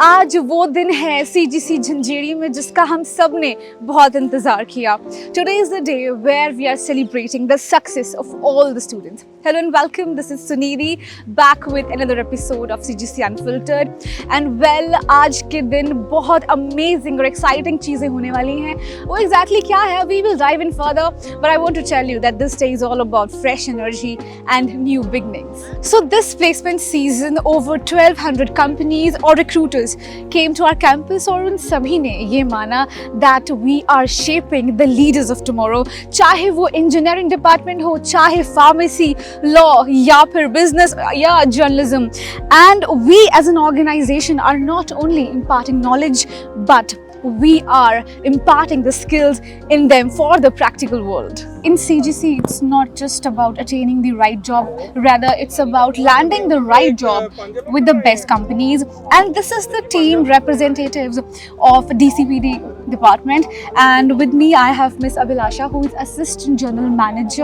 आज वो दिन है CGC झंझेड़ी में जिसका हम सब ने बहुत इंतजार किया. Today is the day where we are celebrating the success of all the students. Hello and welcome. This is Sunidhi back with another episode of CGC Unfiltered. And well, आज के दिन बहुत amazing और exciting चीजें होने वाली हैं. वो exactly क्या है? We will dive in further. But I want to tell you that this day is all about fresh energy and new beginnings. So this placement season, over 1200 companies or recruiters came to our campus और उन सभी ने ये माना that we are shaping the leaders of tomorrow. चाहे वो engineering department हो, चाहे pharmacy, law या फिर business या journalism. And we as an organization are not only imparting knowledge but we are imparting the skills in them for the practical world. In CGC, it's not just about attaining the right job, rather it's about landing the right job with the best companies. And this is the team representatives of DCPD department. And with me, I have Miss Abhilasha, who is Assistant General Manager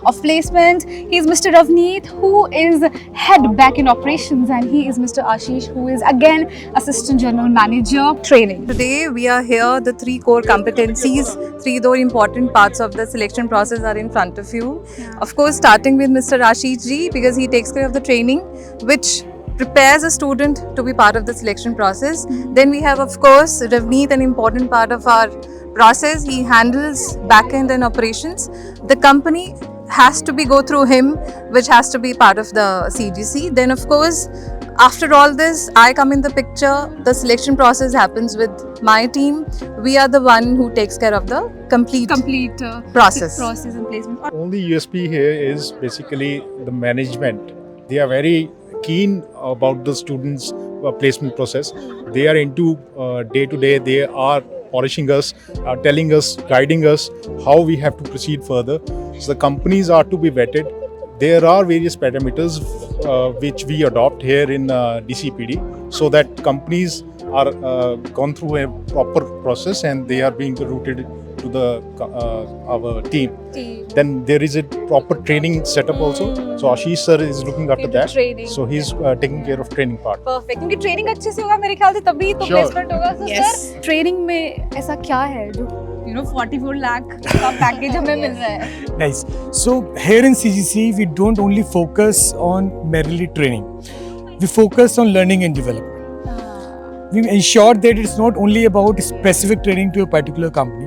of Placement. He's Mr. Ravneet, who is Head Back in Operations, and he is Mr. Ashish, who is again Assistant General Manager Training. Today we are here, the three core competencies, three though important parts of the selection process are in front of you. Of course, starting with Mr. Ashish ji, because he takes care of the training, which prepares a student to be part of the selection process. Then we have, of course, Ravneet, an important part of our process. He handles back-end and operations. The company has to be go through him, which has to be part of the CGC. Then, of course, after all this, I come in the picture. The selection process happens with my team. We are the one who takes care of the complete process and placement. Only USP here is basically the management. They are very keen about the students' placement process. They are into day to day. They are polishing us, telling us, guiding us how we have to proceed further. So the companies are to be vetted. There are various parameters which we adopt here in DCPD, so that companies are gone through a proper process and they are being routed to the our team. Then there is a proper training setup also. So Ashish sir is looking after that. Training. So he's taking care of training part. Perfect. क्योंकि training अच्छे से होगा मेरे ख्याल से तभी तो placement होगा. So सर ट्रेनिंग में ऐसा क्या है जो 44 lakh का पैकेज हमें मिल रहा है? Nice. So here in CGC, we don't only focus on merely training. We focus on learning and development. We ensure that it's not only about specific training to a particular company.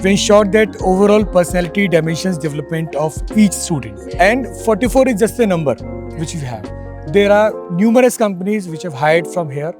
We ensure that overall personality dimensions development of each student. And 44 is just a number which we have. There are numerous companies which have hired from here,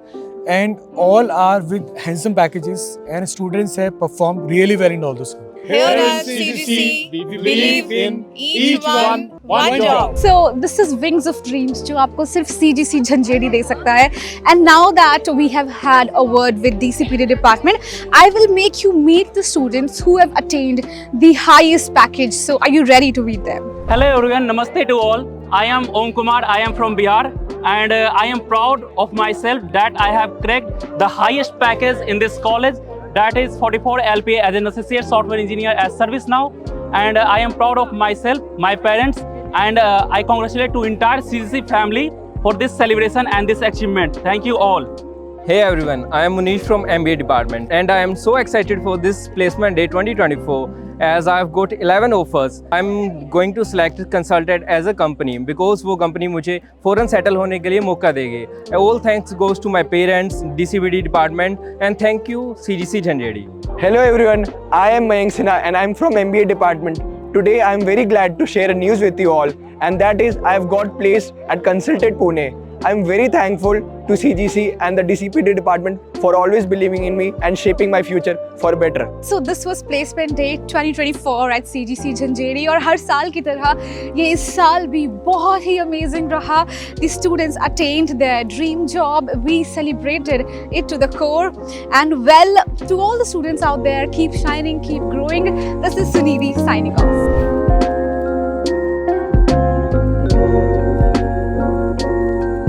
and all are with handsome packages, and students have performed really well in all those schools. Here at CGC, we believe in each one job. So this is Wings of Dreams जो आपको सिर्फ CGC झंझेड़ी दे सकता है. And now that we have had a word with DCPD department, I will make you meet the students who have attained the highest package. So are you ready to meet them? Hello everyone, namaste to all. I am Om Kumar, I am from Bihar, and I am proud of myself that I have cracked the highest package in this college, that is 44 LPA as an associate software engineer as service now. And I am proud of myself, my parents, and I congratulate to entire CGC family for this celebration and this achievement. Thank you all. Hey everyone, I am Munish from MBA department, and I am so excited for this placement day 2024 as I have got 11 offers. I am going to select consultant as a company because वो company मुझे foreign settle होने के लिए मौका देगी. All thanks goes to my parents, DCPD department, and thank you CGC झंझेड़ी. Hello everyone, I am Mayank Sinha and I am from MBA department. Today I am very glad to share a news with you all, and that is I have got placed at Consultant Pune. I am very thankful to CGC and the DCPD department for always believing in me and shaping my future for better. So this was Placement Day 2024 at CGC झंझेड़ी और हर साल की तरह ये इस साल भी बहुत ही amazing रहा. The students attained their dream job. We celebrated it to the core. And well, to all the students out there, keep shining, keep growing. This is Sunidhi signing off.